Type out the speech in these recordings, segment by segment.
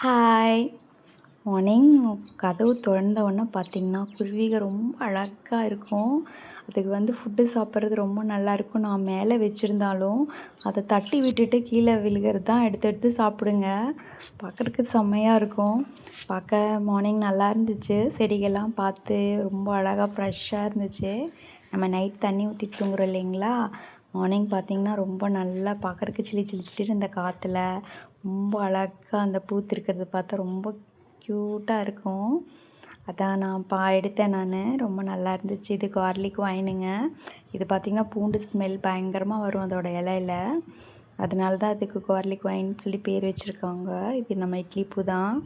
Hi! Morning கதவு தொறந்த உடனே பார்த்தீங்கன்னா, குருவிக ரொம்ப அழகா இருக்கும். அதுக்கு ஃபுட்டு சாப்பிட்றது ரொம்ப நல்லாயிருக்கும். நான் மேலே வச்சிருந்தாலும், அத தட்டி விட்டுட்டு கீழே விழுகிறது தான் எடுத்து எடுத்து சாப்பிடுங்க. பார்க்குறதுக்கு செம்மையா இருக்கும். பார்க்க மார்னிங் நல்லா இருந்துச்சு. செடிகள்லாம் பார்த்து ரொம்ப அழகா ஃப்ரெஷ்ஷாக இருந்துச்சு. நம்ம நைட் தண்ணி ஊத்தி தூங்குறோம் இல்லைங்களா? மார்னிங் பார்த்தீங்கன்னா, ரொம்ப நல்லா பார்க்குறக்கு சிலு சிலு சிலுன்னு இந்த காத்துல ரொம்ப அழகா அந்த பூத்திருக்கிறத பார்த்தா ரொம்ப க்யூட்டாக இருக்கும். அதான் நான் எடுத்தேன் நானு. ரொம்ப நல்லா இருந்துச்சு. இது கார்லிக் ஒயினுங்க. இது பார்த்திங்கன்னா, பூண்டு ஸ்மெல் பயங்கரமாக வரும் அதோட இலையில. அதனால தான் அதுக்கு கார்லிக் ஒயின்னு சொல்லி பேர் வச்சுருக்காங்க. இது நம்ம இட்லி பூ தான்.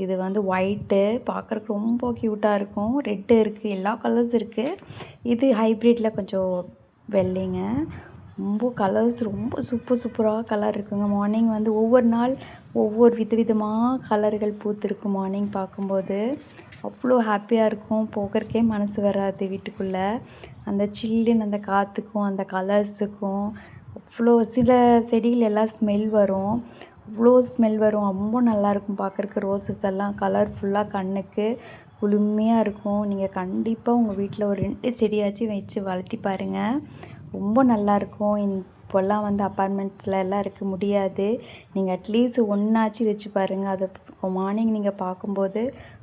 இது ஒயிட்டு பார்க்குறக்கு ரொம்ப க்யூட்டாக இருக்கும். ரெட்டு இருக்குது, எல்லா கலர்ஸ் இருக்குது. இது ஹைப்ரிட்டில் கொஞ்சம் வெள்ளைங்க. ரொம்ப கலர்ஸ் ரொம்ப சூப்பராக கலர் இருக்குங்க. மார்னிங் ஒவ்வொரு நாள் ஒவ்வொரு விதவிதமாக கலர்கள் பூத்திருக்கும். மார்னிங் பார்க்கும்போது அவ்வளோ ஹாப்பியாக இருக்கும். போகிறக்கே மனசு வராது வீட்டுக்குள்ளே. அந்த சில்லுன்னு அந்த காற்றுக்கும் அந்த கலர்ஸுக்கும் அவ்வளோ சில செடிகள் எல்லாம் ஸ்மெல் வரும். அவ்வளோ ஸ்மெல் வரும். ரொம்ப நல்லாயிருக்கும் பார்க்குறக்கு. ரோசஸ் எல்லாம் கலர்ஃபுல்லாக கண்ணுக்கு குளுமையாக இருக்கும். நீங்கள் கண்டிப்பாக உங்கள் வீட்டில் ஒரு 2 செடியாச்சும் வச்சு வளர்த்தி பாருங்கள். ரொம்ப நல்லாயிருக்கும். இப்போல்லாம் அப்பார்ட்மெண்ட்ஸில் எல்லாம் இருக்க முடியாது. நீங்கள் அட்லீஸ்ட் ஒன்றாச்சும் வச்சு பாருங்கள். அதை மார்னிங் நீங்கள் பார்க்கும்போது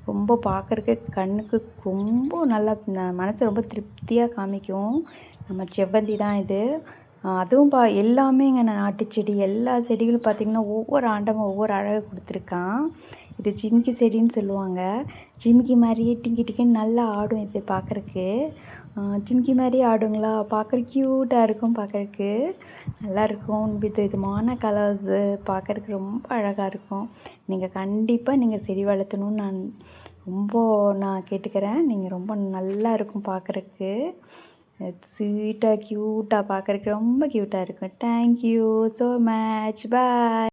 ரொம்ப பார்க்குறக்கு கண்ணுக்கு ரொம்ப நல்லா மனசு ரொம்ப திருப்தியாக காமிக்கும். நம்ம செவ்வந்தி தான் இது. அதுவும் எல்லாமேங்க நாட்டு செடி. எல்லா செடிகளும் பார்த்திங்கன்னா, ஒவ்வொரு ஆண்டவன் ஒவ்வொரு அழகு கொடுத்துருக்கான். இது ஜிமிக்கி செடின்னு சொல்லுவாங்க. ஜிமிக்கி மாதிரியே டிங்கி டிங்கின்னு நல்லா ஆடும். இது பார்க்குறக்கு ஜிமிக்கி மாதிரியே ஆடுங்களா? பார்க்குற க்யூட்டாக இருக்கும். பார்க்குறக்கு நல்லாயிருக்கும். விதவிதமான கலர்ஸு பார்க்குறக்கு ரொம்ப அழகாக இருக்கும். நீங்கள் கண்டிப்பாக நீங்கள் செடி வளர்த்தணும்னு நான் கேட்டுக்கிறேன். நீங்கள் ரொம்ப நல்லா இருக்கும் பார்க்குறக்கு. ஸ்வீட்டாக க்யூட்டாக பார்க்குறக்கு ரொம்ப க்யூட்டாக இருக்கும். Thank you so much. Bye.